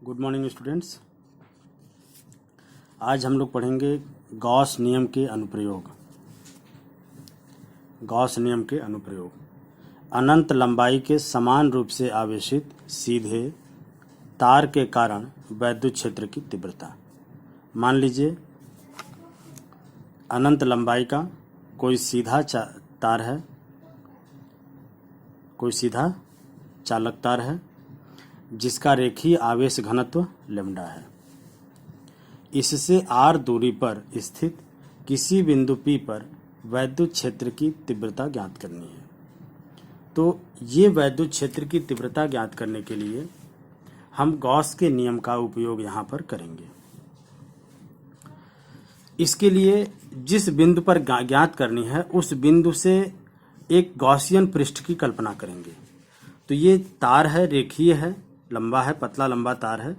Good morning students. आज हम लोग पढ़ेंगे गॉस नियम के अनुप्रयोग। गॉस नियम के अनुप्रयोग। अनंत लंबाई के समान रूप से आवेशित सीधे तार के कारण वैद्युत क्षेत्र की तीव्रता। मान लीजिए अनंत लंबाई का कोई सीधा तार है, कोई सीधा चालक तार है जिसका रेखीय आवेश घनत्व लैम्ब्डा है। इससे r दूरी पर स्थित किसी बिंदु P पर वैद्युत क्षेत्र की तीव्रता ज्ञात करनी है। तो ये वैद्युत क्षेत्र की तीव्रता ज्ञात करने के लिए हम गॉस के नियम का उपयोग यहाँ पर करेंगे। इसके लिए जिस बिंदु पर ज्ञात करनी है उस बिंदु से एक गॉसियन पृष्ठ की कल्पना करेंगे। तो ये तार है, रेखीय है, लंबा है, पतला लंबा तार है।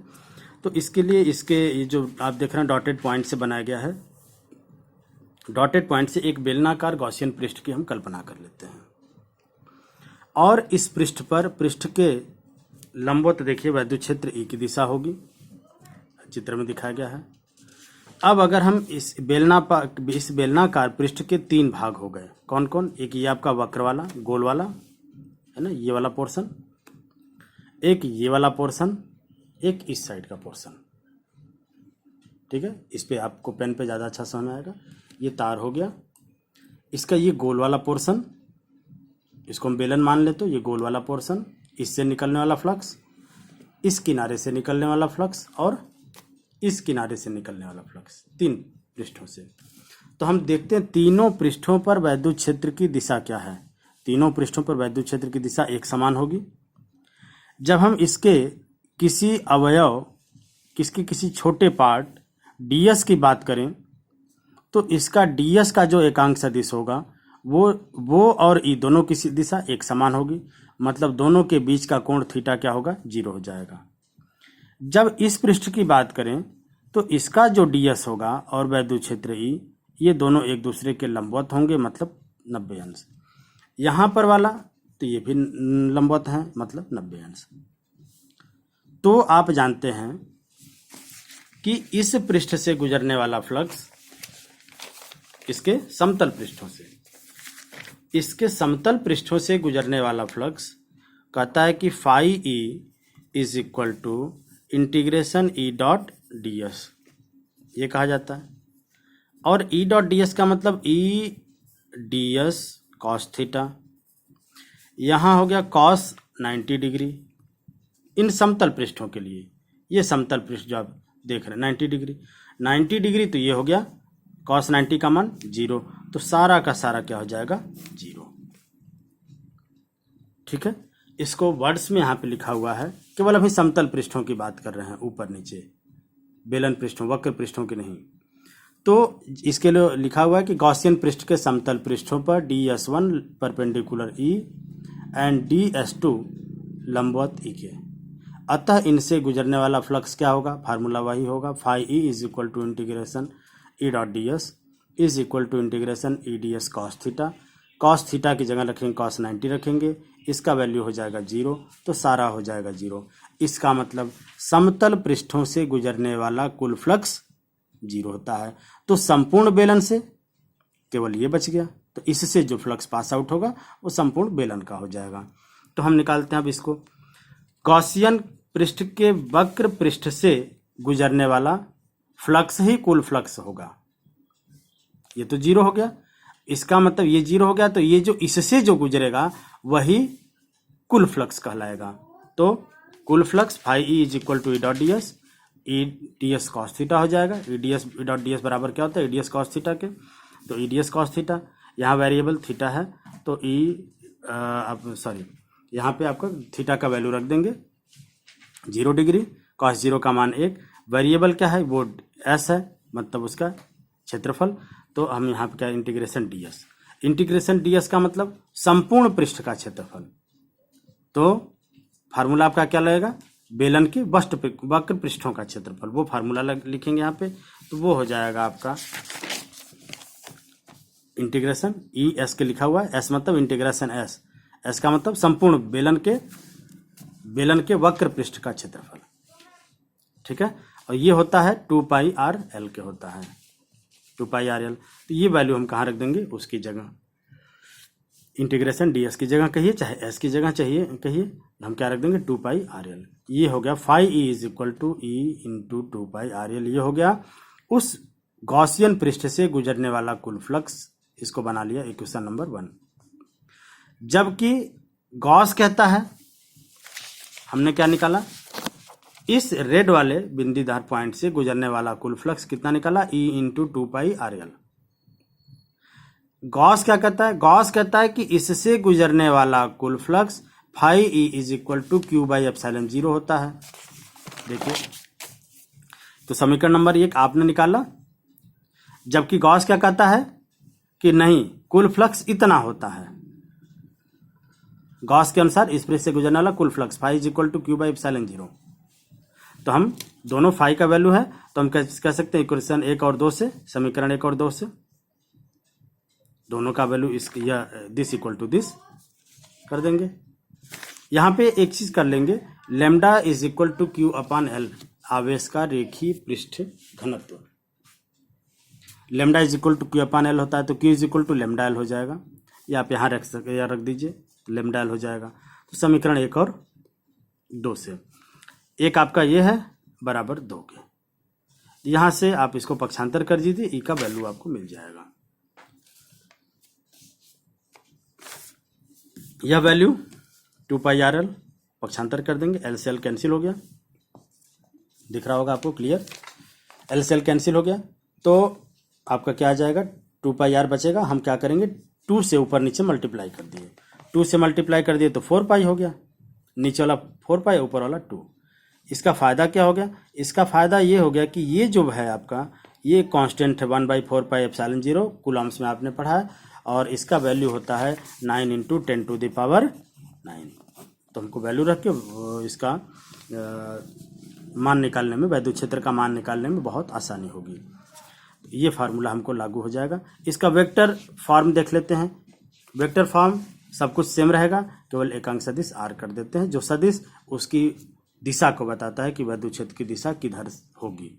तो इसके लिए ये जो आप देख रहे हैं डॉटेड पॉइंट से बनाया गया है, डॉटेड पॉइंट से एक बेलनाकार गॉसियन पृष्ठ की हम कल्पना कर लेते हैं। और इस पृष्ठ पर पृष्ठ के लंबवत देखिए वैद्युत क्षेत्र ई की दिशा होगी, चित्र में दिखाया गया है। अब अगर हम इस बेलनाकार पृष्ठ के 3 भाग हो गए, कौन कौन? एक ये आपका वक्र वाला, गोल वाला है ना, ये वाला पोर्शन, एक ये वाला पोर्शन, एक इस साइड का पोर्शन। ठीक है, इस पे आपको पेन पे ज़्यादा अच्छा समझ में आएगा। ये तार हो गया, इसका ये गोल वाला पोर्शन, इसको हम बेलन मान ले तो ये गोल वाला पोर्शन, इससे निकलने वाला फ्लक्स, इस किनारे से निकलने वाला फ्लक्स और इस किनारे से निकलने वाला फ्लक्स, 3 पृष्ठों से। तो हम देखते हैं तीनों पृष्ठों पर वैद्युत क्षेत्र की दिशा क्या है। तीनों पृष्ठों पर वैद्युत क्षेत्र की दिशा एक समान होगी। जब हम इसके किसी अवयव, किसी छोटे पार्ट ds की बात करें तो इसका ds का जो एकांक सदिश होगा वो और ई दोनों की दिशा एक समान होगी। मतलब दोनों के बीच का कोण थीटा क्या होगा? 0 हो जाएगा। जब इस पृष्ठ की बात करें तो इसका जो ds होगा और वैद्युत क्षेत्र ई, ये दोनों एक दूसरे के लंबवत होंगे, मतलब 90 अंश। यहाँ पर वाला तो ये भी लंबवत है, मतलब 90 अंश। तो आप जानते हैं कि इस पृष्ठ से गुजरने वाला फ्लक्स इसके समतल पृष्ठों से गुजरने वाला फ्लक्स कहता है कि phi E is equal to integration E dot D S, ये कहा जाता है। और ई डॉट डी एस का मतलब ई डी एस कॉस थीटा, यहाँ हो गया कॉस 90 डिग्री। इन समतल पृष्ठों के लिए, ये समतल पृष्ठ जो आप देख रहे हैं 90 डिग्री, तो ये हो गया कॉस 90 का मान 0। तो सारा का सारा क्या हो जाएगा? 0। ठीक है, इसको वर्ड्स में यहाँ पे लिखा हुआ है, केवल अभी समतल पृष्ठों की बात कर रहे हैं, ऊपर नीचे बेलन पृष्ठों, वक्र पृष्ठों की नहीं। तो इसके लिए लिखा हुआ है कि गॉसियन पृष्ठ के समतल पृष्ठों पर ds1 perpendicular E and ds2 लंबवत ई के। अतः इनसे गुजरने वाला फ्लक्स क्या होगा? फार्मूला वही होगा, phi E is equal to integration E dot D S is equal to integration E D S cos theta. Cos theta की जगह रखेंगे कॉस 90 रखेंगे, इसका वैल्यू हो जाएगा 0, तो सारा हो जाएगा 0। इसका मतलब समतल पृष्ठों से गुजरने वाला कुल फ्लक्स 0 होता है। तो संपूर्ण बेलन से केवल ये बच गया, तो इससे जो फ्लक्स पास आउट होगा वो संपूर्ण बेलन का हो जाएगा। तो हम निकालते हैं अब इसको। गॉसियन पृष्ठ के वक्र पृष्ठ से गुजरने वाला फ्लक्स ही कुल फ्लक्स होगा। ये तो 0 हो गया, इसका मतलब ये 0 हो गया, तो ये जो इससे जो गुजरेगा वही कुल फ्लक्स कहलाएगा। तो कुल flux phi E is equal to E dot D S, E D S cos theta हो जाएगा। ई डॉट डी एस बराबर क्या होता है? ई डी एस कॉस थीटा के। तो ई डी एस कॉस थीटा, यहाँ वेरिएबल थीटा है, तो यहाँ पे आपका थीटा का वैल्यू रख देंगे 0 डिग्री, कॉस 0 का मान 1। वेरिएबल क्या है? वो एस है, मतलब उसका क्षेत्रफल। तो हम यहाँ पे क्या, integration D S. Integration D S का मतलब संपूर्ण पृष्ठ का क्षेत्रफल। तो फार्मूला आपका क्या लगेगा? बेलन के वक्र पृष्ठों का क्षेत्रफल, वो फार्मूला लिखेंगे यहाँ पे। तो वो हो जाएगा आपका इंटीग्रेशन ई एस के लिखा हुआ है, एस मतलब इंटीग्रेशन एस का मतलब संपूर्ण बेलन के वक्र पृष्ठ का क्षेत्रफल। ठीक है। और ये होता है 2πr/L के होता है, 2πr/L। तो ये वैल्यू हम कहाँ रख देंगे, उसकी जगह, इंटीग्रेशन ds की जगह कहिए चाहे s की जगह चाहिए कहिए, हम क्या रख देंगे 2πr/L। ये हो गया phi e is equal to E into 2πr/L। ये हो गया उस गॉसियन पृष्ठ से गुजरने वाला कुल फ्लक्स, इसको बना लिया इक्वेशन नंबर 1। जबकि गॉस कहता है, हमने क्या निकाला, इस रेड वाले बिंदीदार पॉइंट से गुजरने वाला कुल फ्लक्स कितना निकाला, E इंटू 2πr/L। गॉस क्या कहता है, गॉस कहता है कि इससे गुजरने वाला कुल flux phi E is equal to Q/ε0 होता है। देखिए, तो समीकरण नंबर 1 आपने निकाला, जबकि गॉस क्या कहता है कि नहीं, कुल फ्लक्स इतना होता है। गॉस के अनुसार इस पृष्ठ से गुजरने वाला कुल flux phi is equal to Q/ε0। तो हम दोनों फाई का वैल्यू है, तो हम कह सकते हैं इक्वेशन 1 और 2 से, समीकरण 1 और 2 से दोनों का value this equal to this कर देंगे। यहां पे एक चीज कर लेंगे, lambda is equal to Q/L, आवेश का रेखीय पृष्ठ घनत्व। Lambda is equal to Q/L होता है, तो Q is equal to lambda L हो जाएगा, या आप यहाँ रख दीजिए, लेमडा L हो जाएगा। तो समीकरण 1 और 2 से, एक आपका ये है बराबर 2 के, यहां से आप इसको पक्षांतर कर दीजिए, ई का वैल्यू आपको मिल जाएगा। यह वैल्यू 2πr/L पक्षांतर कर देंगे, L से L कैंसिल हो गया, दिख रहा होगा आपको क्लियर, L से L कैंसिल हो गया, तो आपका क्या आ जाएगा, 2πr बचेगा। हम क्या करेंगे, 2 से ऊपर नीचे मल्टीप्लाई कर दिए, 2 से मल्टीप्लाई कर दिए तो 4π हो गया, नीचे वाला 4π ऊपर वाला 2। इसका फ़ायदा क्या हो गया, इसका फ़ायदा ये हो गया कि ये जो है आपका ये कांस्टेंट है 1/4πε0 कूलम्स में आपने पढ़ा है, और इसका वैल्यू होता है 9 इंटू 10⁹। तो हमको वैल्यू रख के इसका मान निकालने में, वैद्युत क्षेत्र का मान निकालने में बहुत आसानी होगी। ये फार्मूला हमको लागू हो जाएगा। इसका वेक्टर फॉर्म देख लेते हैं, वेक्टर फॉर्म सब कुछ सेम रहेगा, केवल एक अंक सदिश r कर देते हैं, जो सदिश उसकी दिशा को बताता है कि वैद्युत क्षेत्र की दिशा किधर होगी।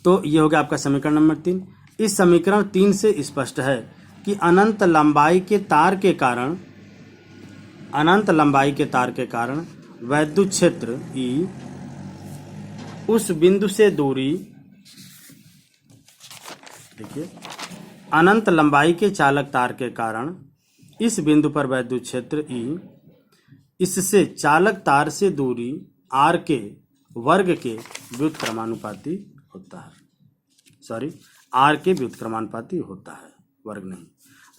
तो ये हो गया आपका समीकरण नंबर 3। इस समीकरण 3 से स्पष्ट है कि अनंत लंबाई के तार के कारण वैद्युत क्षेत्र E उस बिंदु से दूरी, देखिए, अनंत लंबाई के चालक तार के कारण इस बिंदु पर वैद्युत क्षेत्र E इससे चालक तार से दूरी r के वर्ग के व्युत्क्रमानुपाती होता है, r के व्युत्क्रमानुपाती होता है, वर्ग नहीं।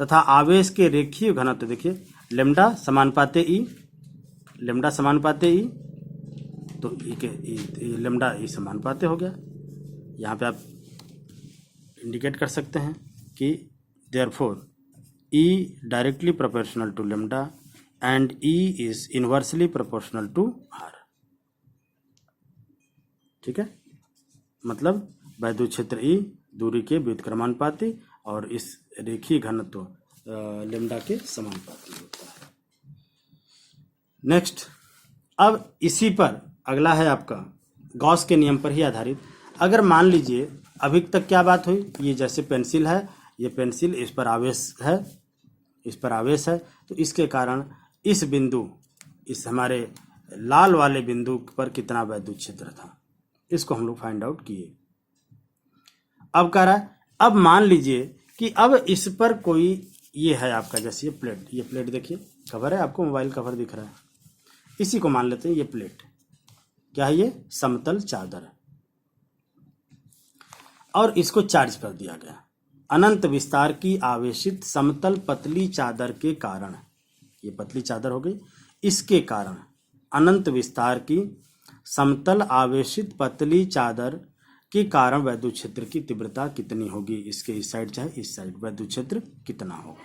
तथा आवेश के रेखीय घनत्व, देखिए लेमडा समानुपाते ई, तो लेमडा ई समानुपाते हो गया। यहाँ पे आप इंडिकेट कर सकते हैं कि therefore E directly proportional to lambda and E is inversely proportional to r। ठीक है, मतलब वैद्युत क्षेत्र E दूरी के व्युत्क्रमानुपाती और इस रेखीय घनत्व लेमडा के समानुपाती होता है। नेक्स्ट, अब इसी पर अगला है आपका गॉस के नियम पर ही आधारित। अगर मान लीजिए अभी तक क्या बात हुई, ये जैसे पेंसिल है, ये पेंसिल, इस पर आवेश है, तो इसके कारण इस बिंदु, इस हमारे लाल वाले बिंदु पर कितना वैद्युत क्षेत्र था, इसको हम लोग फाइंड आउट किए। अब कह रहा है, अब मान लीजिए कि अब इस पर कोई ये है आपका, जैसे ये प्लेट देखिए, कवर है, आपको मोबाइल कवर दिख रहा है, इसी को मान लेते हैं ये प्लेट। क्या है ये, समतल चादर है, और इसको चार्ज कर दिया गया। अनंत विस्तार की आवेशित समतल पतली चादर के कारण, ये पतली चादर हो गई, इसके कारण अनंत विस्तार की समतल आवेशित पतली चादर के कारण वैद्युत क्षेत्र की तीव्रता कितनी होगी, इसके इस साइड चाहे इस साइड वैद्युत क्षेत्र कितना होगा,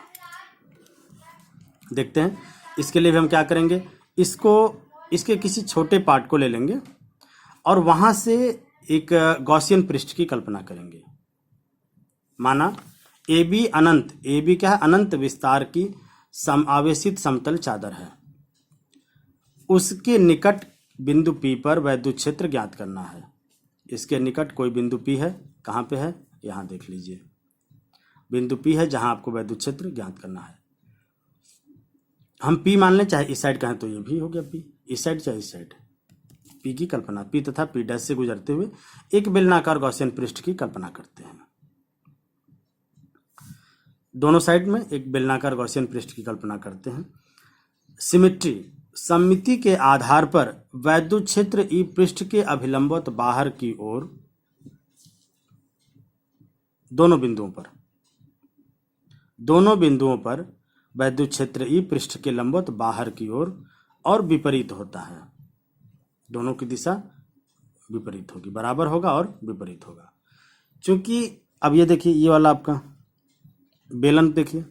देखते हैं। इसके लिए भी हम क्या करेंगे, इसके किसी छोटे पार्ट को ले लेंगे और वहां से एक गॉसियन पृष्ठ की कल्पना करेंगे। माना AB अनंत, AB क्या है, अनंत विस्तार की आवेशित समतल चादर है, उसके निकट बिंदु P पर वैद्युत क्षेत्र ज्ञात करना है। इसके निकट कोई बिंदु P है, कहाँ पे है, यहाँ देख लीजिए, बिंदु P है जहां आपको वैद्युत क्षेत्र ज्ञात करना है। हम P मान लें, चाहे इस साइड कहें तो ये भी हो गया P, इस साइड चाहे इस साइड। P की कल्पना, P तथा P' से गुजरते हुए एक बेलनाकार गॉसियन पृष्ठ की कल्पना करते हैं। दोनों साइड में एक बेलनाकार गॉसियन पृष्ठ की कल्पना करते हैं। सिमेट्री, सममिति के आधार पर वैद्युत क्षेत्र ई पृष्ठ के अभिलंबवत बाहर की ओर दोनों बिंदुओं पर वैद्युत क्षेत्र ई पृष्ठ के लंबवत बाहर की ओर और विपरीत होता है। दोनों की दिशा विपरीत होगी, बराबर होगा और विपरीत होगा। क्योंकि अब ये देखिए, ये वाला आपका बेलन देखिए,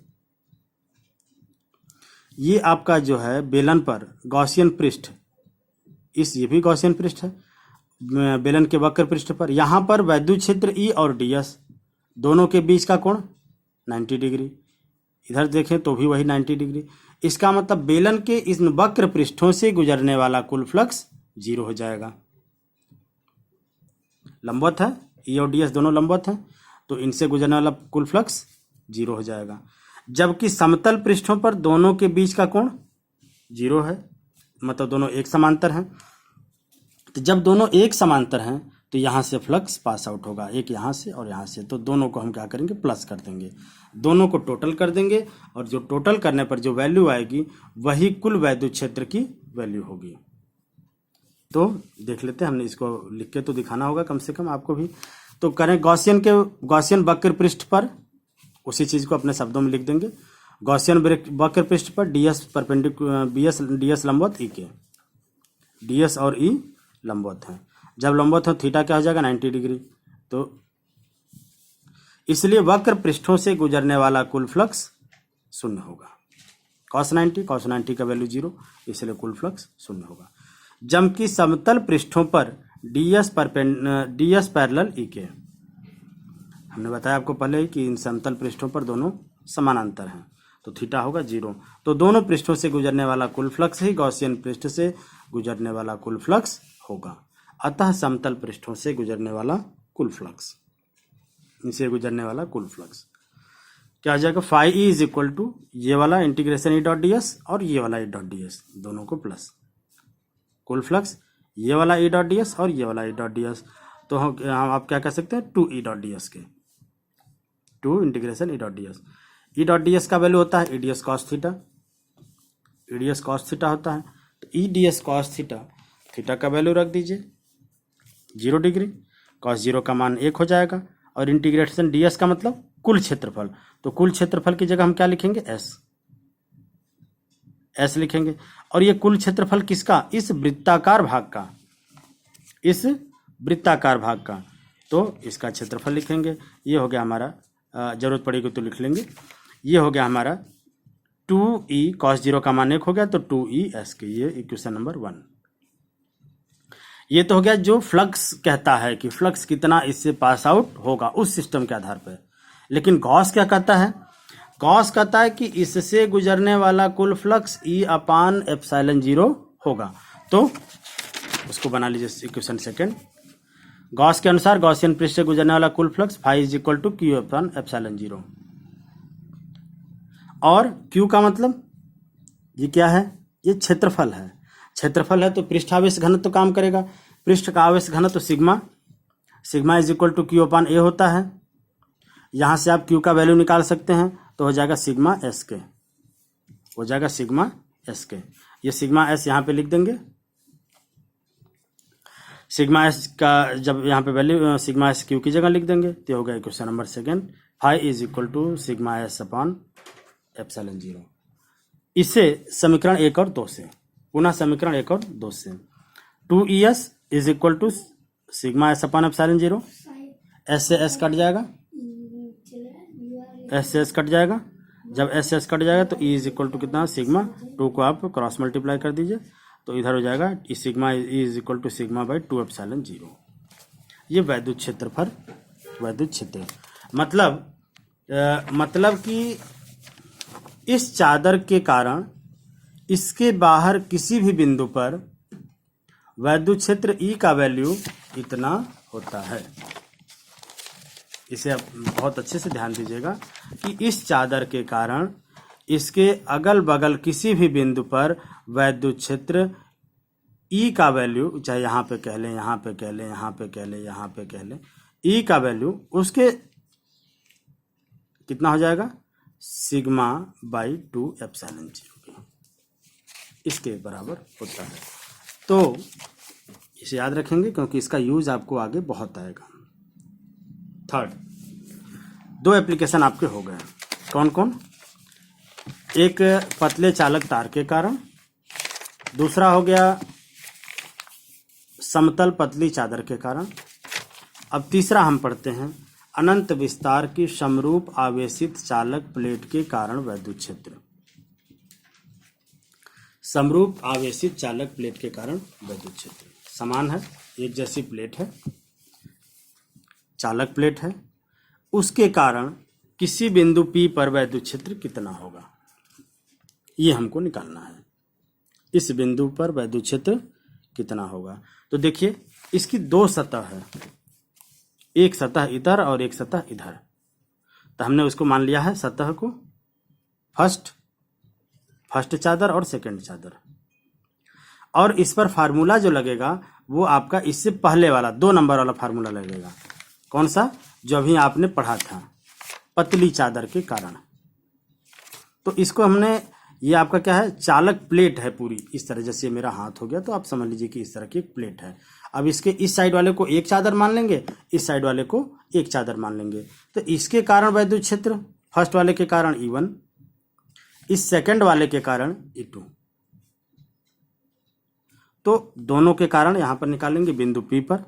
ये आपका जो है बेलन पर गॉसियन पृष्ठ, ये भी गॉसियन पृष्ठ है बेलन के वक्र पृष्ठ पर। यहां पर वैद्युत क्षेत्र ई और ds दोनों के बीच का कोण 90 डिग्री, इधर देखें तो भी वही 90 डिग्री। इसका मतलब बेलन के इन वक्र पृष्ठों से गुजरने वाला कुल फ्लक्स 0 हो जाएगा। लंबवत है, ई और ds दोनों लंबवत हैं, तो इनसे गुजरने वाला कुल फ्लक्स 0 हो जाएगा। जबकि समतल पृष्ठों पर दोनों के बीच का कोण 0 है, मतलब दोनों एक समांतर हैं। तो जब दोनों एक समांतर हैं तो यहाँ से फ्लक्स पास आउट होगा, एक यहाँ से और यहाँ से, तो दोनों को हम क्या करेंगे, प्लस कर देंगे, दोनों को टोटल कर देंगे, और जो टोटल करने पर जो वैल्यू आएगी वही कुल वैद्युत क्षेत्र की वैल्यू होगी। तो देख लेते हैं, हमने इसको लिख के तो दिखाना होगा कम से कम आपको भी। तो करें, गॉसियन वक्र पृष्ठ पर उसी चीज को अपने शब्दों में लिख देंगे। गॉसियन वक्र पृष्ठ पर ds लंबवत ई के, ds और ई लंबवत हैं। जब लंबवत हो थीटा क्या हो जाएगा, 90 डिग्री। तो इसलिए वक्र पृष्ठों से गुजरने वाला कुल फ्लक्स 0 होगा। cos 90 का वैल्यू 0, इसलिए कुल फ्लक्स 0 होगा। जबकि समतल पृष्ठों पर ds पैरेलल ई के, हमने बताया आपको पहले ही कि इन समतल पृष्ठों पर दोनों समानांतर हैं, तो थीटा होगा 0। तो दोनों पृष्ठों से गुजरने वाला कुल फ्लक्स ही गॉसियन पृष्ठ से गुजरने वाला कुल फ्लक्स होगा। अतः समतल पृष्ठों से गुजरने वाला कुल फ्लक्स, इनसे गुजरने वाला कुल फ्लक्स क्या आ जाएगा, phi E is equal to ये वाला integration E dot D S और ये वाला ई डॉट डी एस, दोनों को प्लस कुल फ्लक्स, ये वाला ई डॉट डी एस और ये वाला ई डॉट डी एस। तो हम आप क्या कह सकते हैं, 2 ई डॉट डी एस के, 2 integration E dot D S. ई डॉट डी एस का वैल्यू होता है ई डी एस कॉस थीटा, ई डी एस कॉस थीटा होता है। तो ई D S cos theta, theta का वैल्यू रख दीजिए 0 डिग्री, कॉस 0 का मान 1 हो जाएगा, और इंटीग्रेशन डी एस का मतलब कुल क्षेत्रफल। तो कुल क्षेत्रफल की जगह हम क्या लिखेंगे, एस लिखेंगे। और ये कुल क्षेत्रफल किसका, इस वृत्ताकार भाग का, तो इसका क्षेत्रफल लिखेंगे। ये हो गया हमारा, जरूरत पड़ेगी तो लिख लेंगे, ये हो गया हमारा 2e cos 0 का मान 1 हो गया, तो 2e s के, ये इक्वेशन नंबर 1। ये तो हो गया जो फ्लक्स कहता है कि फ्लक्स कितना इससे पास आउट होगा उस सिस्टम के आधार पर। लेकिन गॉस क्या कहता है, गॉस कहता है कि इससे गुजरने वाला कुल फ्लक्स E अपान एप्सिलॉन 0 होगा। तो उसको बना लीजिए इक्वेशन सेकंड। गॉस के अनुसार गॉसियन पृष्ठ से गुजरने वाला कुल flux phi is equal to Q upon epsilon 0। और क्यू का मतलब ये क्या है, ये क्षेत्रफल है। क्षेत्रफल है तो पृष्ठावेश घनत्व तो काम करेगा। पृष्ठ का आवेश घनत्व तो sigma is equal to Q upon A होता है। यहां से आप क्यू का वैल्यू निकाल सकते हैं, तो हो जाएगा सिग्मा एस के, हो जाएगा सिग्मा एस के। ये सिग्मा एस यहाँ पे लिख देंगे। सिग्मा एस का जब यहाँ पे वैल्यू सिग्मा एस क्यू की जगह लिख देंगे, तो हो गया question number second, phi is equal to sigma S upon epsilon 0। इसे समीकरण 1 और 2 से, पुनः समीकरण 1 और 2 से 2es is equal to sigma S upon epsilon 0, S से एस कट जाएगा, एस से एस कट जाएगा। जब एस से एस कट जाएगा तो ई इज इक्वल टू कितना, सिग्मा 2 को आप क्रॉस मल्टीप्लाई कर दीजिए, तो इधर हो जाएगा E sigma is equal to sigma by 2 epsilon 0। ये वैद्युत क्षेत्रफल, वैद्युत क्षेत्र मतलब कि इस चादर के कारण इसके बाहर किसी भी बिंदु पर वैद्युत क्षेत्र ई का वैल्यू इतना होता है। इसे आप बहुत अच्छे से ध्यान दीजिएगा कि इस चादर के कारण इसके अगल बगल किसी भी बिंदु पर वैद्युत क्षेत्र ई का वैल्यू, चाहे यहाँ पे कह लें, यहाँ पे कह लें, यहाँ पे कह लें, यहाँ पे कह लें, ई का वैल्यू उसके कितना हो जाएगा, सिग्मा बाई 2 एप्सिलॉन 0 इसके बराबर होता है। तो इसे याद रखेंगे क्योंकि इसका यूज आपको आगे बहुत आएगा। थर्ड, 2 एप्लीकेशन आपके हो गए। कौन कौन? एक पतले चालक तार के कारण, दूसरा हो गया समतल पतली चादर के कारण। अब तीसरा हम पढ़ते हैं अनंत विस्तार की समरूप आवेशित चालक प्लेट के कारण वैद्युत क्षेत्र। समरूप आवेशित चालक प्लेट के कारण वैद्युत क्षेत्र समान है, एक जैसी प्लेट है, चालक प्लेट है, उसके कारण किसी बिंदु P पर वैद्युत क्षेत्र कितना होगा, ये हमको निकालना है। इस बिंदु पर वैद्युत क्षेत्र कितना होगा। तो देखिए इसकी 2 सतह है, एक सतह इधर और एक सतह इधर। तो हमने उसको मान लिया है सतह को फर्स्ट चादर और सेकंड चादर, और इस पर फार्मूला जो लगेगा वो आपका इससे पहले वाला 2 नंबर वाला फार्मूला लगेगा। कौन सा? जो अभी आपने पढ़ा था, पतली चादर के कारण। तो इसको हमने, ये आपका क्या है, चालक प्लेट है पूरी, इस तरह जैसे मेरा हाथ हो गया तो आप समझ लीजिए कि इस तरह की एक प्लेट है। अब इसके इस साइड वाले को एक चादर मान लेंगे, इस साइड वाले को एक चादर मान लेंगे। तो इसके कारण वैद्युत क्षेत्र, फर्स्ट वाले के कारण E1, इस सेकंड वाले के कारण E2। तो दोनों के कारण यहां पर निकालेंगे बिंदु P पर।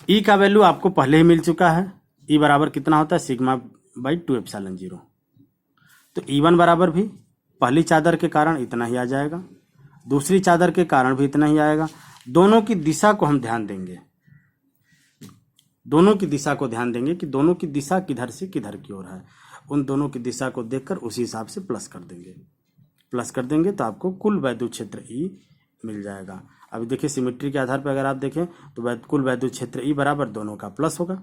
E का वैल्यू आपको पहले ही मिल चुका है, E बराबर कितना होता है, सिग्मा बाई 2 एप्सिलॉन 0। तो E1 बराबर भी पहली चादर के कारण इतना ही आ जाएगा, दूसरी चादर के कारण भी इतना ही आएगा। दोनों की दिशा को हम ध्यान देंगे, दोनों की दिशा को ध्यान देंगे कि दोनों की दिशा किधर से किधर की ओर है। उन दोनों की दिशा को देखकर उसी हिसाब से प्लस कर देंगे तो आपको कुल वैद्युत क्षेत्र E मिल जाएगा। अभी देखिए सिमेट्री के आधार पर अगर आप देखें तो कुल वैद्युत क्षेत्र E बराबर दोनों का प्लस होगा।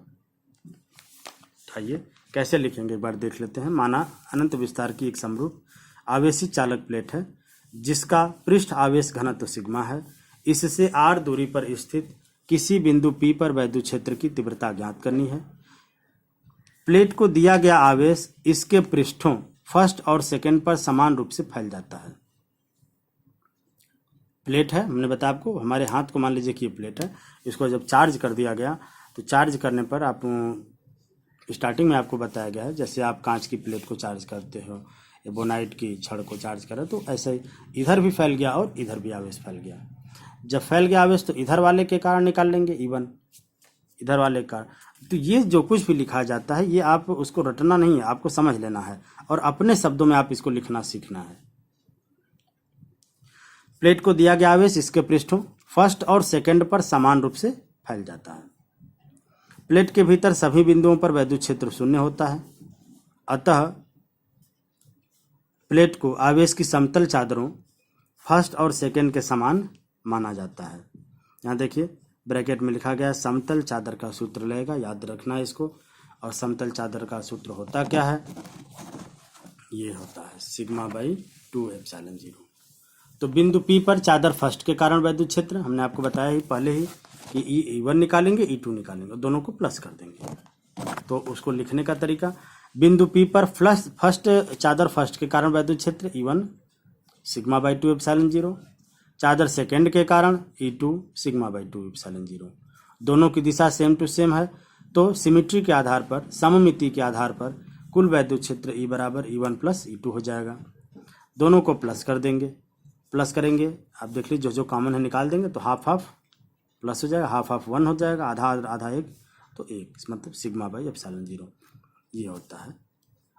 आइए कैसे लिखेंगे एक बार देख लेते हैं। माना अनंत विस्तार की एक समरूप आवेशित चालक प्लेट है जिसका पृष्ठ आवेश घनत्व सिग्मा है। इससे r दूरी पर स्थित किसी बिंदु P पर वैद्युत क्षेत्र की तीव्रता ज्ञात करनी है। प्लेट को दिया गया आवेश इसके पृष्ठों फर्स्ट और सेकंड पर समान रूप से फैल जाता है। प्लेट है, हमने बताया आपको, हमारे हाथ को मान लीजिए कि ये प्लेट है। इसको जब चार्ज कर दिया गया तो चार्ज करने पर आप स्टार्टिंग में आपको बताया गया है, जैसे आप कांच की प्लेट को चार्ज करते हो या बोनाइट की छड़ को चार्ज करें तो ऐसे ही इधर भी फैल गया और इधर भी आवेश फैल गया। जब फैल गया आवेश तो इधर वाले के कारण निकाल लेंगे E1, इधर वाले का। तो ये जो कुछ भी लिखा जाता है ये आप उसको रटना नहीं है, आपको समझ लेना है और अपने शब्दों में आप इसको लिखना सीखना है। प्लेट को दिया गया आवेश इसके पृष्ठों फर्स्ट और सेकंड पर समान रूप से फैल जाता है। प्लेट के भीतर सभी बिंदुओं पर वैद्युत क्षेत्र शून्य होता है। अतः प्लेट को आवेश की समतल चादरों फर्स्ट और सेकंड के समान माना जाता है। यहाँ देखिए ब्रैकेट में लिखा गया है समतल चादर का सूत्र लगेगा, याद रखना है इसको। और समतल चादर का सूत्र होता क्या है, ये होता है सिग्मा बाई 2 एप्सिलॉन 0। तो बिंदु P पर चादर फर्स्ट के कारण वैद्युत क्षेत्र हमने आपको बताया ही पहले ही कि E1 निकालेंगे E2 निकालेंगे, दोनों को प्लस कर देंगे। तो उसको लिखने का तरीका, बिंदु P पर फर्स्ट चादर फर्स्ट के कारण वैद्युत क्षेत्र E1 सिग्मा बाई 2 एप्सिलॉन 0, चादर सेकंड के कारण E2 सिग्मा बाई 2 एप्सिलॉन 0। दोनों की दिशा सेम टू सेम है तो सिमेट्री के आधार पर, सममिति के आधार पर कुल वैद्युत क्षेत्र E बराबर E1 प्लस E2 हो जाएगा। दोनों को प्लस कर देंगे, प्लस करेंगे आप देख लीजिए जो कॉमन है निकाल देंगे तो हाफ हाफ प्लस हो जाएगा, हाफ हाफ 1 हो जाएगा, आधा आधा 1 तो 1, मतलब सिग्मा बाई एप्सिलॉन 0 ये होता है।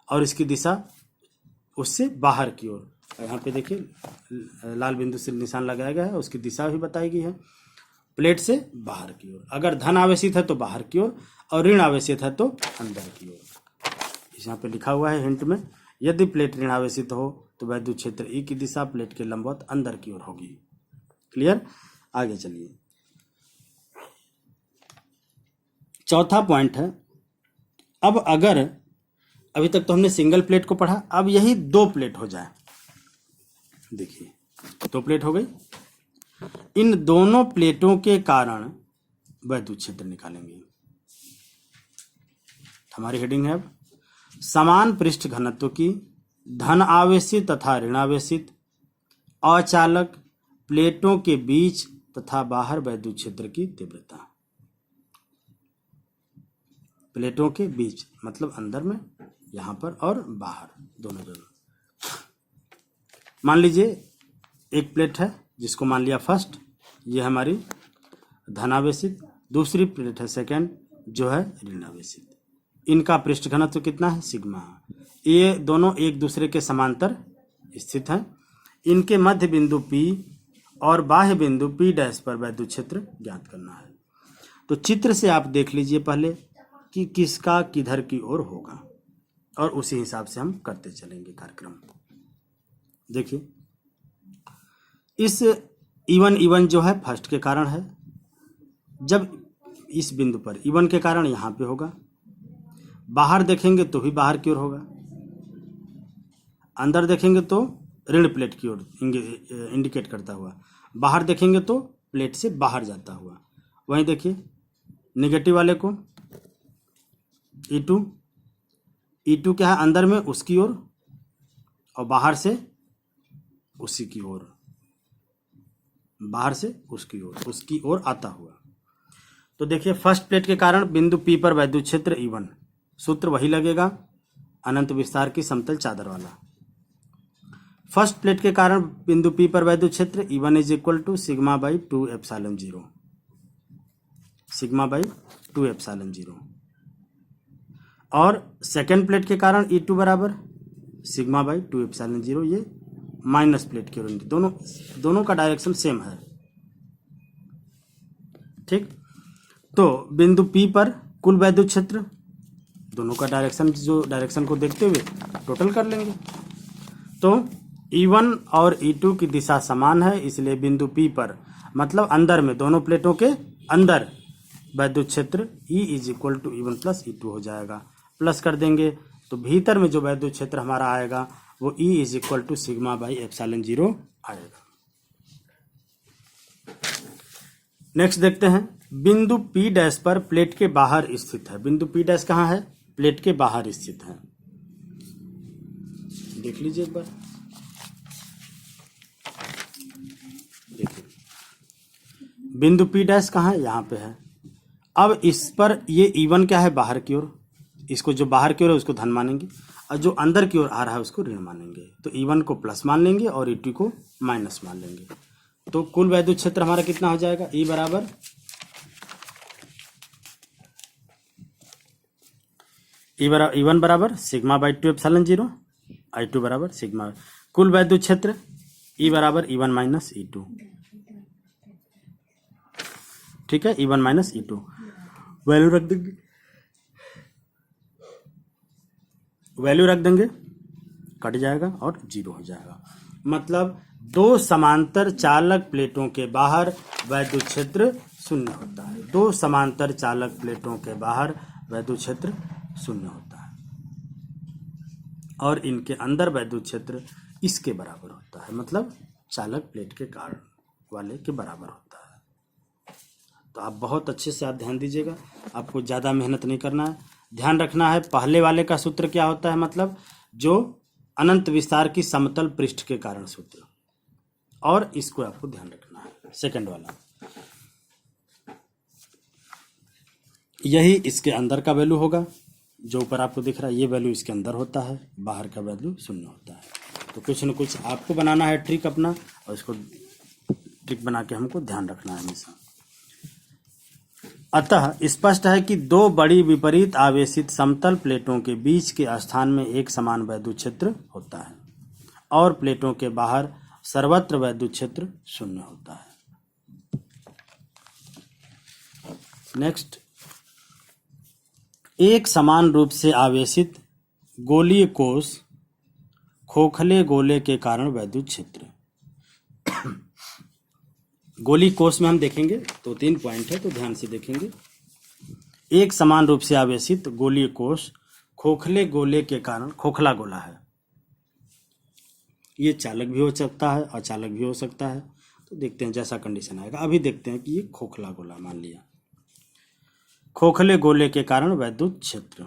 और इसकी दिशा उससे बाहर की ओर, यहाँ पे देखिए लाल बिंदु से निशान लगाया गया है, उसकी दिशा भी बताई गई है प्लेट से बाहर की ओर। अगर धन आवेशित है तो बाहर की ओर और ऋण आवेशित है तो अंदर की ओर। इस यहाँ पे लिखा हुआ है हिंट में, यदि प्लेट ऋण आवेशित हो तो वैद्युत क्षेत्र E की दिशा प्लेट के लंबवत अंदर की ओर होगी। क्लियर। आगे चलिए, चौथा पॉइंट है, अब अगर अभी तक तो हमने सिंगल प्लेट को पढ़ा, अब यही 2 प्लेट हो जाए। देखिए 2 प्लेट हो गई, इन दोनों प्लेटों के कारण वैद्युत क्षेत्र निकालेंगे। हमारी हेडिंग है अब समान पृष्ठ घनत्व की धन आवेशित तथा ऋणावेशित अचालक प्लेटों के बीच तथा बाहर वैद्युत क्षेत्र की तीव्रता। प्लेटों के बीच मतलब अंदर में, यहां पर, और बाहर दोनों जगह। मान लीजिए एक प्लेट है जिसको मान लिया फर्स्ट, ये हमारी धनावेशित, दूसरी प्लेट है सेकंड जो है ऋणावेशित। इनका पृष्ठ घनत्व कितना है? सिग्मा। ये दोनों एक दूसरे के समांतर स्थित हैं। इनके मध्य बिंदु P और बाह्य बिंदु P' पर वैद्युत क्षेत्र ज्ञात करना है। तो चित्र से आप देख लीजिए पहले कि किसका किधर की ओर होगा, और उसी हिसाब से हम करते चलेंगे कार्यक्रम। देखिए इस E1 जो है फर्स्ट के कारण है, जब इस बिंदु पर E1 के कारण यहां पे होगा, बाहर देखेंगे तो भी बाहर की ओर होगा, अंदर देखेंगे तो ऋण प्लेट की ओर इंडिकेट करता हुआ, बाहर देखेंगे तो प्लेट से बाहर जाता हुआ। वहीं देखिए निगेटिव वाले को E2 क्या है? अंदर में उसकी ओर और बाहर से उसी की ओर, बाहर से उसकी ओर आता हुआ। तो देखिए फर्स्ट प्लेट के कारण बिंदु P पर वैद्युत क्षेत्र E1, सूत्र वही लगेगा अनंत विस्तार की समतल चादर वाला। फर्स्ट प्लेट के कारण बिंदु P पर वैद्युत क्षेत्र E1 is equal to sigma by 2 epsilon 0, sigma by 2 epsilon 0। और सेकेंड प्लेट के कारण E2 बराबर सिग्मा बाई 2 एप्सिलॉन 0, ये माइनस प्लेट की ओर, दोनों का डायरेक्शन सेम है। ठीक, तो बिंदु P पर कुल वैद्युत क्षेत्र, दोनों का डायरेक्शन को देखते हुए टोटल कर लेंगे। तो E1 और E2 की दिशा समान है, इसलिए बिंदु P पर मतलब अंदर में, दोनों प्लेटों के अंदर वैद्युत क्षेत्र E is equal to E1 plus E2 हो जाएगा। प्लस कर देंगे तो भीतर में जो वैद्युत क्षेत्र हमारा आएगा वो E is equal to sigma by epsilon 0 आएगा। नेक्स्ट देखते हैं, बिंदु P' पर प्लेट के बाहर स्थित है। बिंदु P' कहाँ है? प्लेट के बाहर स्थित है। देख लीजिए एक बार, देखिए बिंदु P' कहाँ है? यहाँ पे है। अब इस पर ये E1 क्या है? बाहर की ओर, इसको जो बाहर की ओर है उसको धन मानेंगे, और जो अंदर की ओर आ रहा है उसको ऋण मानेंगे। तो E1 को प्लस मान लेंगे और E2 को माइनस मान लेंगे। तो कुल वैद्युत क्षेत्र हमारा कितना हो जाएगा? E बराबर E1 बराबर सिग्मा बाई 2 एप्सिलॉन 0, I2 बराबर सिग्मा। कुल वैद्युत क्षेत्र E बराबर E1 माइनस E2। ठीक है, E1 माइनस E2 वैल्यू रख देंगे, कट जाएगा और 0 हो जाएगा। मतलब दो समांतर चालक प्लेटों के बाहर वैद्युत क्षेत्र 0 होता है। दो समांतर चालक प्लेटों के बाहर वैद्युत क्षेत्र 0 होता है, और इनके अंदर वैद्युत क्षेत्र इसके बराबर होता है, मतलब चालक प्लेट के कारण वाले के बराबर होता है। तो आप बहुत अच्छे से आप ध्यान दीजिएगा, आपको ज़्यादा मेहनत नहीं करना है। ध्यान रखना है पहले वाले का सूत्र क्या होता है, मतलब जो अनंत विस्तार की समतल पृष्ठ के कारण सूत्र, और इसको आपको ध्यान रखना है। सेकंड वाला यही इसके अंदर का वैल्यू होगा, जो ऊपर आपको दिख रहा है ये वैल्यू इसके अंदर होता है, बाहर का वैल्यू 0 होता है। तो कुछ न कुछ आपको बनाना है ट्रिक अपना, और इसको ट्रिक बना के हमको ध्यान रखना है हमेशा। अतः स्पष्ट है कि दो बड़ी विपरीत आवेशित समतल प्लेटों के बीच के स्थान में एक समान वैद्युत क्षेत्र होता है, और प्लेटों के बाहर सर्वत्र वैद्युत क्षेत्र 0 होता है। नेक्स्ट, एक समान रूप से आवेशित गोलीय कोश खोखले गोले के कारण वैद्युत क्षेत्र। गोली कोष में हम देखेंगे तो 3 पॉइंट है, तो ध्यान से देखेंगे। एक समान रूप से आवेशित गोलीय कोष खोखले गोले के कारण खोखला गोला है। ये चालक भी हो सकता है, अचालक भी हो सकता है। तो देखते हैं जैसा कंडीशन आएगा। अभी देखते हैं कि ये खोखला गोला मान लिया। खोखले गोले के कारण वैद्युत क्षेत्र,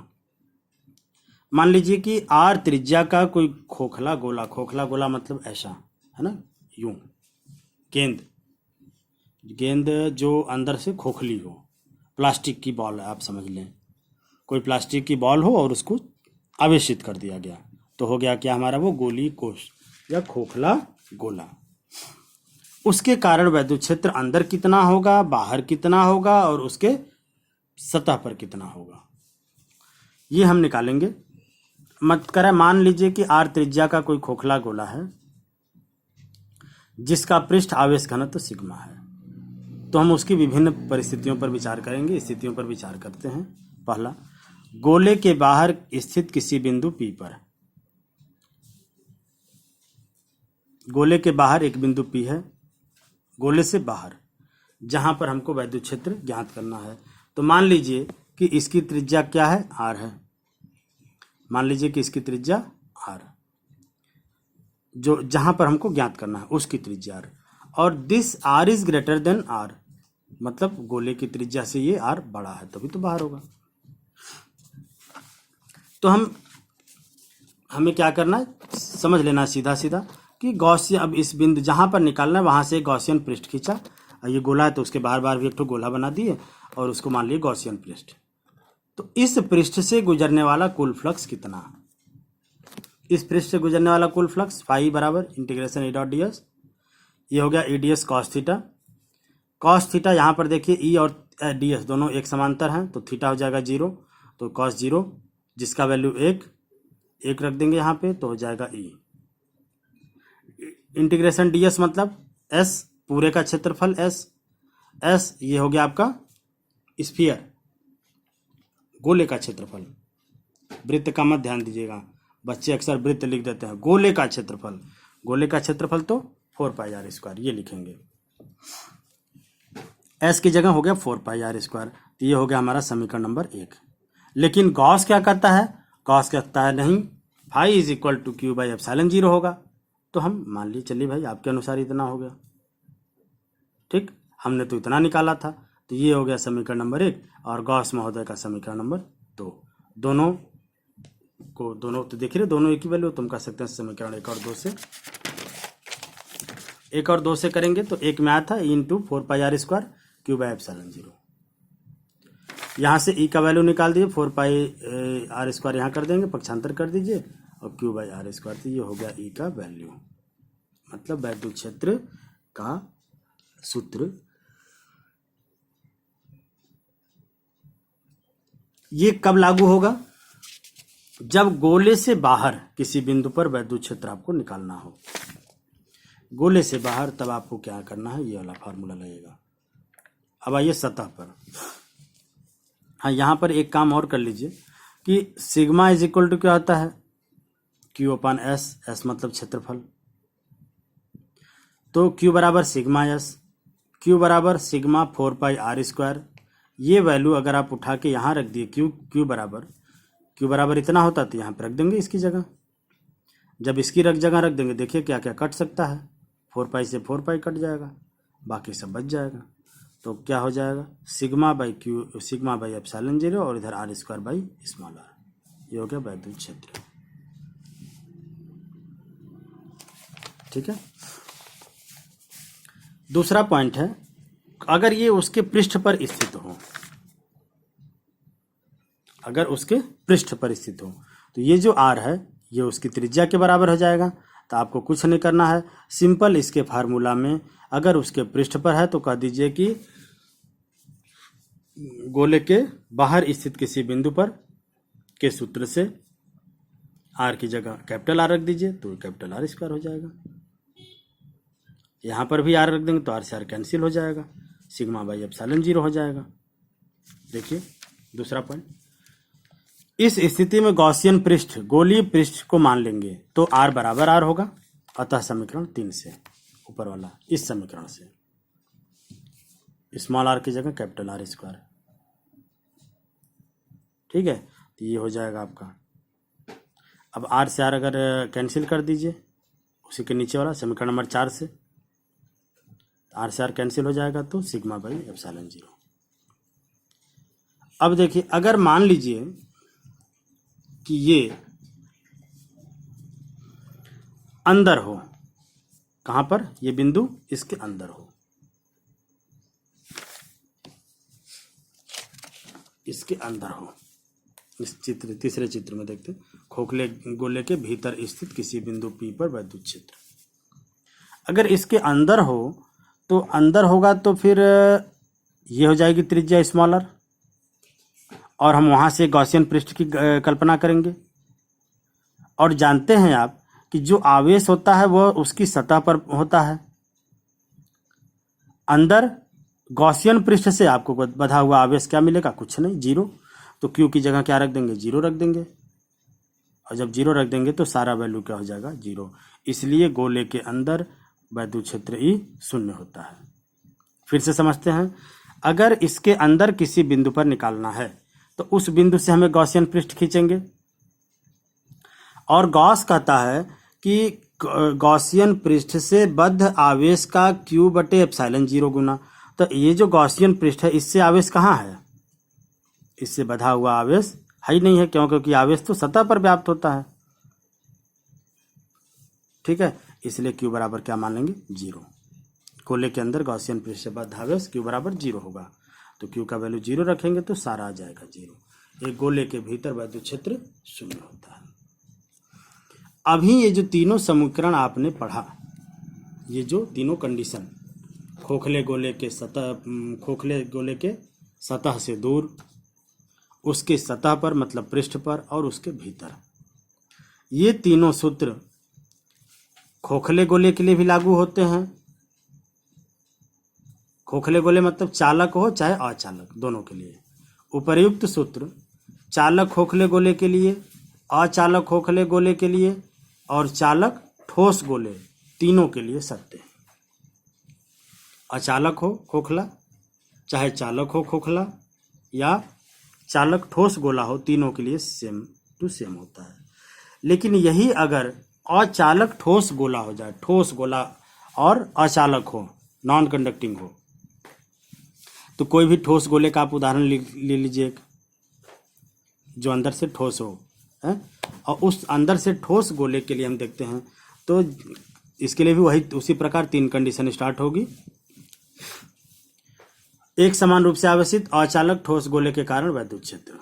मान लीजिए कि आर त्रिज्या का कोई खोखला गोला मतलब ऐसा है ना, यूं गेंद जो अंदर से खोखली हो, प्लास्टिक की बॉल है आप समझ लें, कोई प्लास्टिक की बॉल हो और उसको आवेशित कर दिया गया, तो हो गया क्या हमारा वो गोलीय कोष या खोखला गोला। उसके कारण वैद्युत क्षेत्र अंदर कितना होगा, बाहर कितना होगा और उसके सतह पर कितना होगा, ये हम निकालेंगे। मान लीजिए कि आर त्रिज्या का कोई खोखला गोला है जिसका पृष्ठ आवेश घनत्व सिग्मा है, तो हम उसकी विभिन्न परिस्थितियों पर विचार करेंगे। स्थितियों पर विचार करते हैं। पहला, गोले के बाहर स्थित किसी बिंदु P पर, गोले के बाहर एक बिंदु P है, गोले से बाहर, जहां पर हमको वैद्युत क्षेत्र ज्ञात करना है। तो मान लीजिए कि इसकी त्रिज्या क्या है, R है। मान लीजिए कि इसकी त्रिज्या R, जो जहां पर हमको ज्ञात करना है उसकी त्रिज्या R, और this R is greater than R, मतलब गोले की त्रिज्या से ये R बड़ा है, तभी तो बाहर होगा। तो हमें क्या करना है, समझ लेना सीधा सीधा कि गॉसियन, अब इस बिंदु जहां पर निकालना है वहां से गॉसियन पृष्ठ खींचा, ये गोला है तो उसके बार बार भी एक ठो गोला बना दिए और उसको मान लिए गॉसियन पृष्ठ। तो इस पृष्ठ से गुजरने वाला कुल फ्लक्स कितना, इस पृष्ठ से गुजरने वाला कुल फ्लक्स फाई बराबर इंटीग्रेशन E डॉट ds, ये हो गया E ds cos theta. Cos theta यहाँ पर देखिए E और ds दोनों एक समांतर हैं, तो थीटा हो जाएगा 0, तो कॉस 0 जिसका वैल्यू 1 रख देंगे यहाँ पे, तो हो जाएगा E। इंटीग्रेशन ds मतलब s पूरे का क्षेत्रफल s ये हो गया आपका स्फीयर, गोले का क्षेत्रफल। वृत्त का मत ध्यान दीजिएगा, बच्चे अक्सर वृत्त लिख देते हैं। गोले का क्षेत्रफल तो 4 पाई आर स्क्वायर, ये लिखेंगे। s की जगह हो गया 4 पाई आर स्क्वायर, तो ये हो गया हमारा समीकरण नंबर 1। लेकिन गॉस क्या करता है, गॉस कहता है नहीं, phi is equal to Q by epsilon 0 होगा। तो हम मान लिए, चलिए भाई आपके अनुसार इतना हो गया, ठीक, हमने तो इतना निकाला था, तो ये हो गया समीकरण नंबर 1 और गॉस महोदय का समीकरण नंबर 2। दोनों तो देख रहे, दोनों एक ही वैल्यू, तुम कह सकते हैं समीकरण 1 और 2 से करेंगे तो एक में आया था E into 4 pi R square Q by epsilon 0। यहाँ से E का वैल्यू निकाल दिए, 4 पाई आर स्क्वायर यहाँ कर देंगे, पक्षांतर कर दीजिए और क्यू बाई आर स्क्वायर, तो ये हो गया E का वैल्यू, मतलब वैद्युत क्षेत्र का सूत्र। ये कब लागू होगा, जब गोले से बाहर किसी बिंदु पर वैद्युत क्षेत्र आपको निकालना हो। गोले से बाहर तब आपको क्या करना है, ये वाला फार्मूला लगेगा। अब आइए सतह पर, हाँ यहाँ पर एक काम और कर लीजिए कि सिग्मा इज इक्वल टू क्या होता है, Q अपॉन S मतलब क्षेत्रफल, तो Q बराबर सिग्मा S, Q बराबर सिग्मा 4 पाई आर स्क्वायर। ये वैल्यू अगर आप उठा के यहाँ रख दिए, Q बराबर इतना होता, तो यहाँ पर रख देंगे इसकी जगह। जब इसकी जगह रख देंगे, देखिए क्या क्या कट सकता है, 4 पाई से 4 पाई कट जाएगा, बाकी सब बच जाएगा। तो क्या हो जाएगा, सिग्मा बाई एप्सिलॉन 0 और इधर R square by small r, ये हो गया वैद्युत क्षेत्र। ठीक है, दूसरा पॉइंट है, अगर ये उसके पृष्ठ पर स्थित हो, अगर उसके पृष्ठ पर स्थित हो, तो ये जो R है ये उसकी त्रिज्या के बराबर हो जाएगा। तो आपको कुछ नहीं करना है, सिंपल इसके फार्मूला में अगर उसके पृष्ठ पर है तो कह दीजिए कि गोले के बाहर स्थित किसी बिंदु पर के सूत्र से R की जगह कैपिटल R रख दीजिए, तो कैपिटल R स्क्वायर हो जाएगा। यहाँ पर भी R रख देंगे तो R से R कैंसिल हो जाएगा, सिग्मा बाई एप्सिलॉन 0 हो जाएगा। देखिए दूसरा पॉइंट, इस स्थिति में गॉसियन पृष्ठ गोलीय पृष्ठ को मान लेंगे तो R बराबर R होगा, अतः समीकरण 3 से ऊपर वाला इस समीकरण से स्मॉल आर की जगह कैपिटल आर स्क्वायर। ठीक है, तो ये हो जाएगा आपका। अब आर से आर अगर कैंसिल कर दीजिए उसी के नीचे वाला समीकरण नंबर 4 से, आर से आर कैंसिल हो जाएगा तो सिग्मा बाई एप्सिलॉन 0। अब देखिए, अगर मान लीजिए कि ये अंदर हो, कहां पर, ये बिंदु इसके अंदर हो, इसके अंदर हो। इस चित्र, तीसरे चित्र में देखते हैं, खोखले गोले के भीतर स्थित किसी बिंदु P पर वैद्युत क्षेत्र अगर इसके अंदर हो, तो अंदर होगा तो फिर ये हो जाएगी त्रिज्या स्मॉलर, और हम वहां से गॉसियन पृष्ठ की कल्पना करेंगे। और जानते हैं आप कि जो आवेश होता है वह उसकी सतह पर होता है। अंदर गॉसियन पृष्ठ से आपको बधा हुआ आवेश क्या मिलेगा, कुछ नहीं, 0। तो Q की जगह क्या रख देंगे, 0 रख देंगे, और जब 0 रख देंगे तो सारा वैल्यू क्या हो जाएगा, 0। इसलिए गोले के अंदर वैद्युत क्षेत्र E 0 होता है। फिर से समझते हैं, अगर इसके अंदर किसी बिंदु पर निकालना है तो उस बिंदु से हमें गॉसियन पृष्ठ खींचेंगे, और गॉस कहता है कि गॉसियन पृष्ठ से बद्ध आवेश का Q बटे एप्सिलॉन 0 गुना। तो ये जो गॉसियन पृष्ठ है इससे आवेश कहाँ है, इससे बधा हुआ आवेश है ही नहीं है, क्योंकि आवेश तो सतह पर व्याप्त होता है। ठीक है, इसलिए Q बराबर क्या मान लेंगे, 0। गोले के अंदर गॉसियन पृष्ठ से बद्ध आवेश Q बराबर 0 होगा, तो Q का वैल्यू 0 रखेंगे तो सारा आ जाएगा 0। एक गोले के भीतर वैद्युत क्षेत्र 0 होता है। अभी ये जो तीनों समीकरण आपने पढ़ा, ये जो तीनों कंडीशन, खोखले गोले के सतह से दूर, उसके सतह पर मतलब पृष्ठ पर, और उसके भीतर, ये तीनों सूत्र खोखले गोले के लिए भी लागू होते हैं। खोखले गोले मतलब चालक हो चाहे अचालक, दोनों के लिए। उपर्युक्त सूत्र चालक खोखले गोले के लिए, अचालक खोखले गोले के लिए, और चालक ठोस गोले, तीनों के लिए सत्य है। अचालक हो खोखला, चाहे चालक हो खोखला, या चालक ठोस गोला हो, तीनों के लिए सेम टू सेम होता है। लेकिन यही अगर अचालक ठोस गोला हो जाए, ठोस गोला और अचालक हो, नॉन कंडक्टिंग हो, तो कोई भी ठोस गोले का आप उदाहरण ले लीजिए जो अंदर से ठोस हो, है? और उस अंदर से ठोस गोले के लिए हम देखते हैं तो इसके लिए भी वही उसी प्रकार 3 कंडीशन स्टार्ट होगी। एक समान रूप से आवेशित अचालक ठोस गोले के कारण वैद्युत क्षेत्र।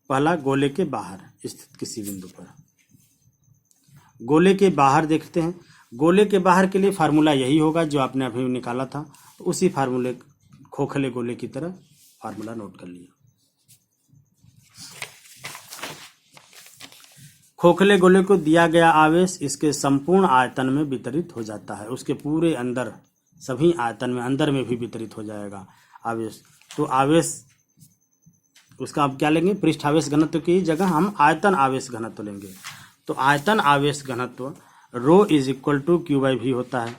पहला, गोले के बाहर स्थित किसी बिंदु पर। गोले के बाहर देखते हैं, गोले के बाहर के लिए फार्मूला यही होगा जो आपने अभी निकाला था, तो उसी फार्मूले, खोखले गोले की तरह फार्मूला नोट कर लिया। खोखले गोले को दिया गया आवेश इसके संपूर्ण आयतन में वितरित हो जाता है, उसके पूरे अंदर, सभी आयतन में, अंदर में भी वितरित हो जाएगा आवेश। तो आवेश उसका आप क्या लेंगे, पृष्ठ आवेश घनत्व की जगह हम आयतन आवेश घनत्व लेंगे। तो आयतन आवेश घनत्व rho is equal to Q by V होता है,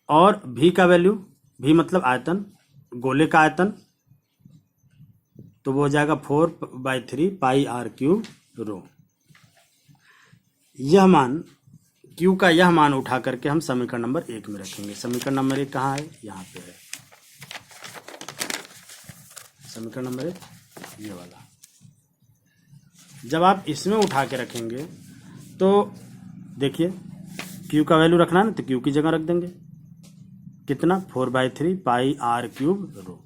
और V का वैल्यू, V मतलब आयतन, गोले का आयतन, तो वो हो जाएगा 4/3 पाई R क्यूब रो। यह मान, Q का यह मान उठा करके हम समीकरण नंबर 1 में रखेंगे। समीकरण नंबर 1 कहाँ है, यहाँ पे है समीकरण नंबर 1, ये वाला। जब आप इसमें उठा के रखेंगे तो देखिए Q का वैल्यू रखना है ना, तो Q की जगह रख देंगे कितना, 4/3 पाई R क्यूब रो।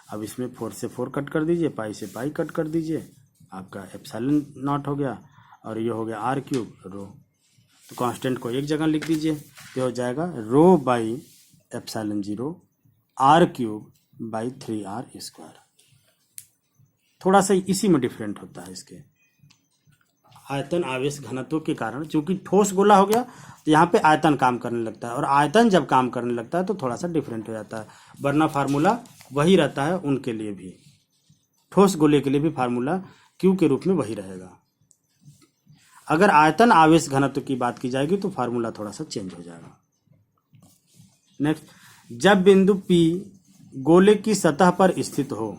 अब इसमें 4 से 4 कट कर दीजिए, पाई से पाई कट कर दीजिए, आपका एप्सिलॉन नॉट हो गया, और ये हो गया R क्यूब रो। तो कांस्टेंट को एक जगह लिख दीजिए, तो हो जाएगा rho by epsilon 0 R cube by 3R square. थोड़ा सा इसी में डिफरेंट होता है इसके आयतन आवेश घनत्व के कारण। चूंकि ठोस गोला हो गया तो यहाँ पे आयतन काम करने लगता है, और आयतन जब काम करने लगता है तो थोड़ा सा डिफरेंट हो जाता है, वरना फार्मूला वही रहता है उनके लिए भी। ठोस गोले के लिए भी फार्मूला Q के रूप में वही रहेगा। अगर आयतन आवेश घनत्व की बात की जाएगी तो फार्मूला थोड़ा सा चेंज हो जाएगा। नेक्स्ट, जब बिंदु P गोले की सतह पर स्थित हो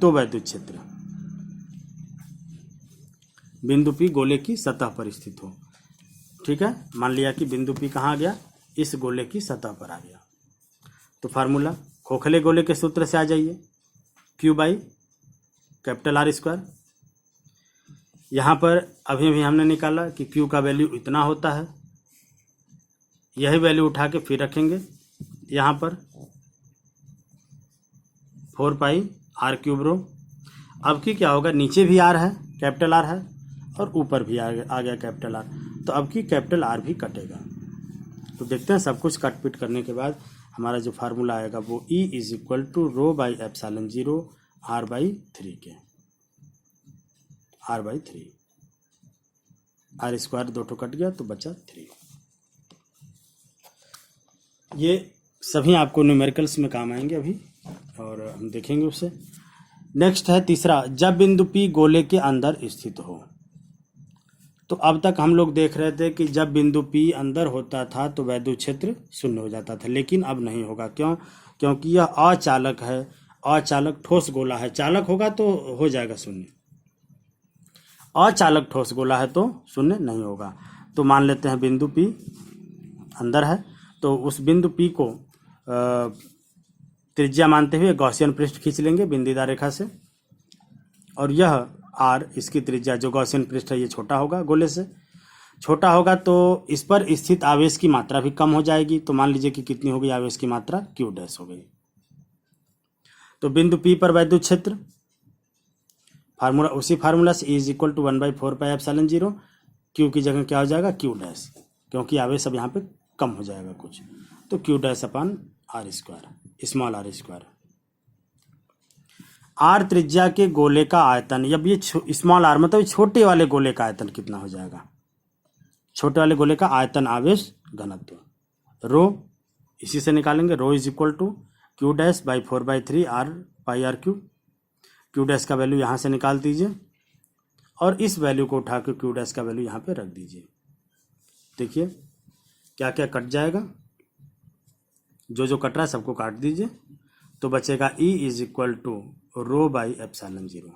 तो वैद्युत क्षेत्र, बिंदु P गोले की सतह पर स्थित हो। ठीक है, मान लिया कि बिंदु P कहाँ आ गया, इस गोले की सतह पर आ गया। तो फार्मूला खोखले गोले के सूत्र से आ जाइए, Q by capital R square. यहाँ पर अभी हमने निकाला कि Q का वैल्यू इतना होता है, यही वैल्यू उठा के फिर रखेंगे यहाँ पर 4 पाई R क्यूब रो। अब की क्या होगा, नीचे भी R है, कैपिटल R है, और ऊपर भी आ गया कैपिटल R, तो अब की कैपिटल R भी कटेगा। तो देखते हैं सब कुछ कट पिट करने के बाद हमारा जो फार्मूला आएगा वो E is equal to rho by epsilon 0 R by 3 के, R by 3, R square 2 cut गया तो बचा 3। ये सभी आपको न्यूमेरिकल्स में काम आएंगे अभी, और हम देखेंगे उससे। नेक्स्ट है तीसरा, जब बिंदु P गोले के अंदर स्थित हो। तो अब तक हम लोग देख रहे थे कि जब बिंदु P अंदर होता था तो वैद्युत क्षेत्र शून्य हो जाता था, लेकिन अब नहीं होगा। क्यों? क्योंकि यह अचालक है, अचालक ठोस गोला है। चालक होगा तो हो जाएगा शून्य, अचालक ठोस गोला है तो शून्य नहीं होगा। तो मान लेते हैं बिंदु P अंदर है, तो उस बिंदु P को त्रिज्या मानते हुए गॉसियन पृष्ठ खींच लेंगे बिंदीदार रेखा से, और यह R इसकी त्रिज्या जो गॉसियन पृष्ठ है ये छोटा होगा, गोले से छोटा होगा, तो इस पर स्थित आवेश की मात्रा भी कम हो जाएगी। तो मान लीजिए कि कितनी हो गई आवेश की मात्रा, Q डैश हो गई। तो बिंदु P पर वैद्युत क्षेत्र फार्मूला, उसी फार्मूला से E is equal to 1/4 pi epsilon 0, Q की जगह क्या हो जाएगा, Q डैश, क्योंकि आवेश अब यहाँ पे कम हो जाएगा कुछ, तो Q डैश अपान R square, small R square. R त्रिज्या के गोले का आयतन, अब ये स्मॉल R मतलब छोटे वाले गोले का आयतन कितना हो जाएगा, छोटे वाले गोले का आयतन आवेश घनत्व, रो इसी से निकालेंगे, rho is equal to Q dash by 4/3 R pi R cube. Q dash का वैल्यू यहाँ से निकाल दीजिए, और इस वैल्यू को उठा के Q डैश का वैल्यू यहाँ पे रख दीजिए। देखिए क्या क्या कट जाएगा, जो जो कट रहा है सबको काट दीजिए, तो बचेगा E is equal to rho by epsilon 0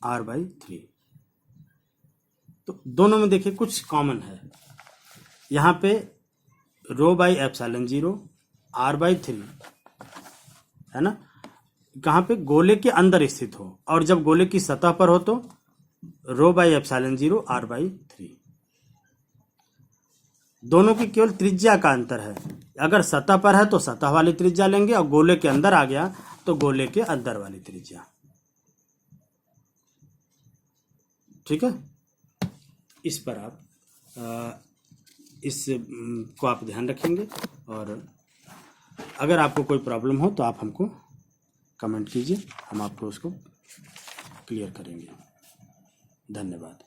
R by 3। तो दोनों में देखिए कुछ कॉमन है, यहाँ पे रो बाई एप्सिलॉन 0 R बाई 3 है ना, कहाँ पे, गोले के अंदर स्थित हो, और जब गोले की सतह पर हो तो रो बाई एप्सिलॉन 0 R बाई 3। दोनों की केवल त्रिज्या का अंतर है, अगर सतह पर है तो सतह वाली त्रिज्या लेंगे, और गोले के अंदर आ गया तो गोले के अंदर वाली त्रिज्या। ठीक है, इस पर आप इस को आप ध्यान रखेंगे, और अगर आपको कोई प्रॉब्लम हो तो आप हमको कमेंट कीजिए, हम आपको उसको क्लियर करेंगे। धन्यवाद।